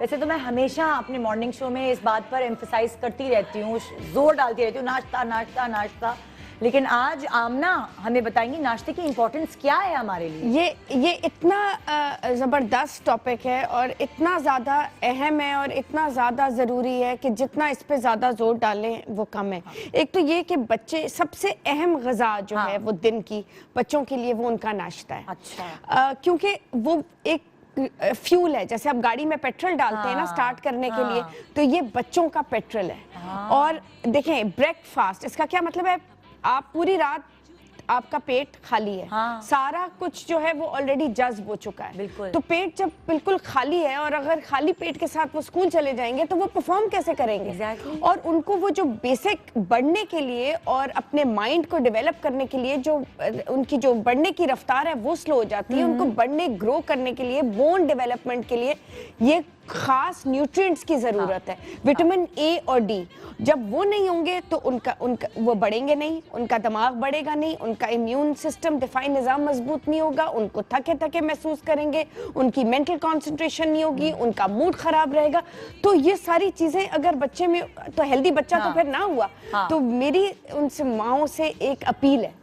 वैसे तो मैं हमेशा अपने मॉर्निंग शो में इस बात पर एम्फसाइज करती रहती हूँ, जोर डालती रहती हूँ, नाश्ता नाश्ता नाश्ता। लेकिन आज आमना हमें बताएंगी नाश्ते की इंपॉर्टेंस क्या है हमारे लिए। ये इतना ज़बरदस्त टॉपिक है और इतना ज़्यादा अहम है और इतना ज़्यादा ज़रूरी है कि जितना इस पे ज़्यादा जोर डालें वो कम है। एक तो ये कि बच्चे सबसे अहम ग़िज़ा जो है वो दिन की बच्चों के लिए वो उनका नाश्ता है। अच्छा। क्योंकि वो एक फ्यूल है, जैसे आप गाड़ी में पेट्रोल डालते हैं ना स्टार्ट करने के लिए, तो ये बच्चों का पेट्रोल है। और देखें ब्रेकफास्ट, इसका क्या मतलब है, आप पूरी रात आपका पेट खाली है, सारा कुछ जो है वो ऑलरेडी जज्ब हो चुका है। बिल्कुल। तो पेट जब बिल्कुल खाली है और अगर खाली पेट के साथ वो स्कूल चले जाएंगे तो वो परफॉर्म कैसे करेंगे? Exactly. और उनको वो जो बेसिक बढ़ने के लिए और अपने माइंड को डेवलप करने के लिए जो उनकी जो बढ़ने की रफ्तार है वो स्लो हो जाती है। उनको बढ़ने ग्रो करने के लिए, बोन डेवलपमेंट के लिए ये खास न्यूट्रिएंट्स की जरूरत है, विटामिन ए और डी। जब वो नहीं होंगे तो उनका वो बढ़ेंगे नहीं, उनका दिमाग बढ़ेगा नहीं, उनका इम्यून सिस्टम डिफाइन निज़ाम मजबूत नहीं होगा, उनको थके थके महसूस करेंगे, उनकी मेंटल कंसंट्रेशन नहीं होगी, उनका मूड खराब रहेगा। तो ये सारी चीजें अगर बच्चे में, तो हेल्दी बच्चा तो फिर ना हुआ। तो मेरी उनसे माओं से एक अपील है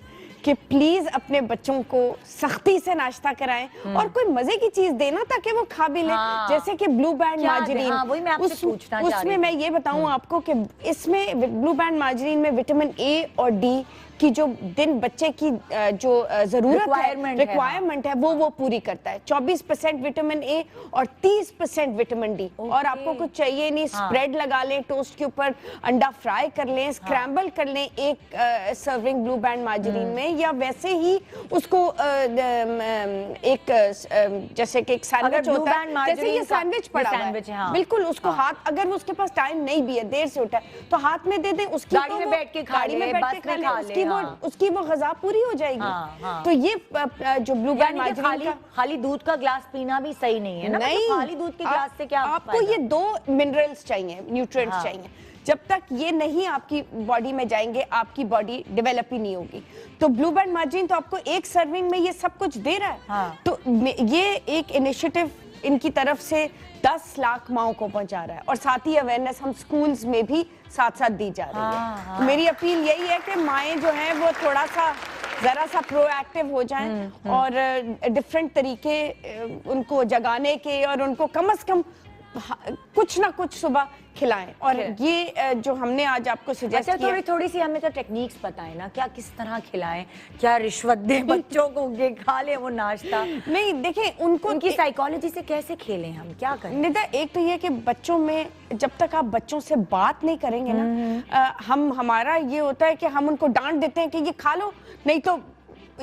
कि प्लीज अपने बच्चों को सख्ती से नाश्ता कराएं और कोई मजे की चीज देना ताकि वो खा भी ले। जैसे कि ब्लू बैंड मार्जरीन, वही मैं आपसे पूछना चाह रही उसमें मैं ये बताऊं आपको कि इसमें ब्लू बैंड मार्जरीन में विटामिन ए और डी की जो दिन बच्चे की जो जरूरत है, रिक्वायरमेंट है, वो पूरी करता है। 24% विटामिन ए और 30% विटामिन डी। और आपको कुछ चाहिए नहीं, स्प्रेड लगा लें टोस्ट के ऊपर, अंडा फ्राई कर लें, स्क्रैम्बल कर लें एक सर्विंग ब्लू बैंड मार्जरीन में, या वैसे ही उसको एक जैसे कि एक सैंडविच होता है, जैसे ये सैंडविच पड़ा है, बिल्कुल उसको हाथ, अगर वो उसके पास टाइम नहीं भी है, देर से उठा है, तो हाथ में दे दें, उसकी गाड़ी में बैठ के खा ले, उसकी वो ग़िज़ा पूरी हो जाएगी। तो ये जो ब्लू बैंड मार्जरीन, खाली दूध का ग्लास पीना भी सही नहीं है ना? नहीं, खाली दूध के ग्लास से क्या आपको ये 2 मिनरल्स चाहिए, न्यूट्रिएंट्स चाहिए। जब तक ये नहीं आपकी बॉडी में जाएंगे, आपकी बॉडी डेवलप ही नहीं होगी। तो ब्लू बैंड मार्जरीन तो आपको एक सर्विंग में ये सब कुछ दे रहा है। तो ये एक इनिशिएटिव इनकी तरफ से 10 लाख माओं को पहुंचा रहा है और साथ ही अवेयरनेस हम स्कूल्स में भी साथ साथ दी जा रही है। तो मेरी अपील यही है कि माएँ जो हैं वो थोड़ा सा जरा सा प्रोएक्टिव हो जाएं और डिफरेंट तरीके उनको जगाने के, और उनको कम से कम कुछ ना कुछ सुबह खिलाएं। और ये जो हमने आज आपको सजेस्ट किया, थोड़ी सी हमें तो टेक्निक्स बताएं ना, क्या किस तरह खिलाएं, क्या रिश्वत दें बच्चों को कि खा ले वो नाश्ता? नहीं देखें, उनकी साइकोलॉजी से कैसे खेलें, हम क्या करें? निदा, एक तो ये कि बच्चों में जब तक आप बच्चों से बात नहीं करेंगे ना, हमारा ये होता है कि हम उनको डांट देते हैं कि ये खा लो, नहीं तो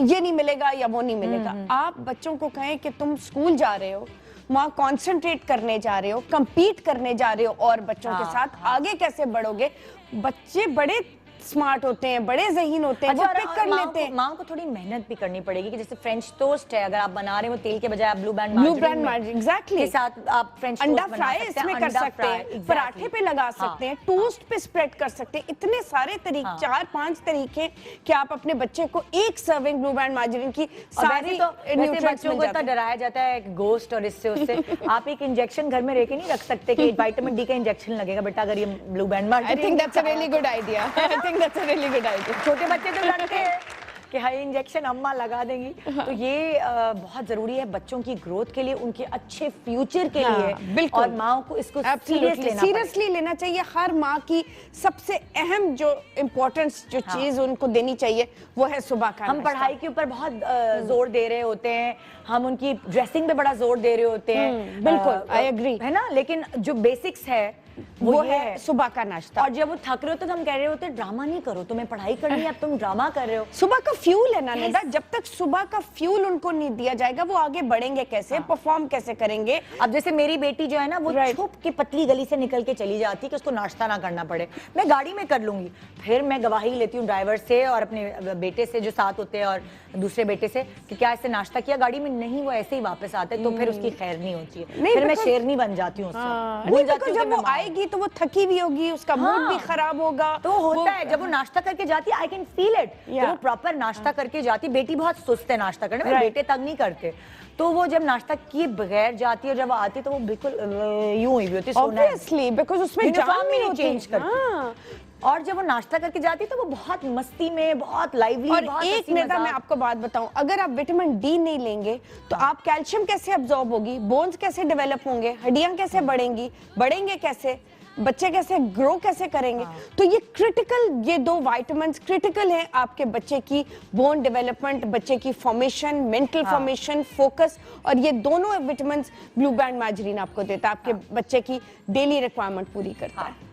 ये नहीं मिलेगा या वो नहीं मिलेगा। आप बच्चों को कहें कि तुम स्कूल जा रहे हो, वहाँ कॉन्सेंट्रेट करने जा रहे हो, compete करने जा रहे हो और बच्चों के साथ आगे कैसे बढ़ोगे। बच्चे बड़े स्मार्ट होते हैं, बड़े ज़हीन होते हैं, वो पिक कर लेते हैं। माँ को थोड़ी मेहनत भी करनी पड़ेगी कि जैसे फ्रेंच टोस्ट है, अगर आप बना रहे हो तेल के बजाय आप ब्लू बैंड मार्जरीन एग्जैक्टली के साथ आप फ्रेंच अंडा फ्राई इसमें कर सकते हैं, पराठे पे लगा सकते हैं, टोस्ट पे स्प्रेड कर सकते हैं। इतने सारे तरीके, 4-5 तरीके कि आप अपने बच्चे को एक सर्विंग ब्लू बैंड मार्जरीन की सारी बच्चों को इतना डराया जाता है गोस्ट और इससे उससे। आप एक इंजेक्शन घर में रह के नहीं रख सकते कि विटामिन डी का इंजेक्शन लगेगा बेटा अगर ये blue band margarine? I think that's a really good idea. That's a really good idea. छोटे बच्चे तो डरते हैं कि हाई इंजेक्शन अम्मा लगा देंगी। तो ये बहुत जरूरी है बच्चों की ग्रोथ के लिए, उनके अच्छे फ्यूचर के लिए। बिल्कुल। और माँ को इसको सीरियसली लेना चाहिए। हर माँ की सबसे अहम जो इम्पोर्टेंस जो चीज उनको देनी चाहिए वो है सुबह का। हम पढ़ाई के ऊपर बहुत जोर दे रहे होते हैं, हम उनकी ड्रेसिंग पे बड़ा जोर दे रहे होते हैं, बिल्कुल आई एग्री, है ना, लेकिन जो बेसिक्स है वो है सुबह का नाश्ता। और जब वो थक रहे होते तो हम कह रहे होते ड्रामा नहीं करो, तुम्हें पढ़ाई करनी है, अब तुम ड्रामा कर रहे हो। सुबह का फ्यूल है ना निदा, जब तक सुबह का फ्यूल उनको नहीं दिया जाएगा वो आगे बढ़ेंगे कैसे, परफॉर्म कैसे करेंगे। अब जैसे मेरी बेटी जो है ना वो छुप के पतली गली से निकल के चली जाती है कि उसको नाश्ता ना करना पड़े, मैं गाड़ी में कर लूंगी। फिर मैं गवाही लेती हूँ ड्राइवर से और अपने बेटे से जो साथ होते हैं और दूसरे बेटे से कि क्या ऐसे नाश्ता किया गाड़ी में? नहीं, वो ऐसे ही वापस आते हैं। तो फिर उसकी खैर नहीं होती है, फिर मैं शेरनी बन जाती हूँ उससे। जब वो आएगी तो वो थकी भी होगी, उसका मूड भी खराब होगा। तो होता है जब वो नाश्ता करके जाती है, आई कैन फील इट, जब वो प्रॉपर नाश्ता करके जाती। बेटी बहुत सुस्त है नाश्ता करने में, बेटे तंग नहीं करते, तो वो जब नाश्ता किए बगैर जाती है और जब आती है तो वो बिल्कुल यूं हुई होती है, ऑब्वियसली बिकॉज़ उसमें जान नहीं चेंज करती। और जब वो नाश्ता करके जाती है तो वो बहुत मस्ती में, बहुत लाइवली। और एक नेता मैं आपको बात बताऊं, अगर आप विटामिन डी नहीं लेंगे तो आप कैल्शियम कैसे अब्सॉर्ब होगी, बोन्स कैसे डेवलप होंगे, हड्डियां कैसे बढ़ेंगी, बढ़ेंगे कैसे, बच्चे कैसे ग्रो कैसे करेंगे। तो ये क्रिटिकल, ये 2 विटामिन्स क्रिटिकल हैं आपके बच्चे की बोन डेवलपमेंट, बच्चे की फॉर्मेशन, मेंटल फॉर्मेशन, फोकस। और ये दोनों विटामिन्स ब्लू बैंड मैजरीन आपको देता है, आपके बच्चे की डेली रिक्वायरमेंट पूरी करता है।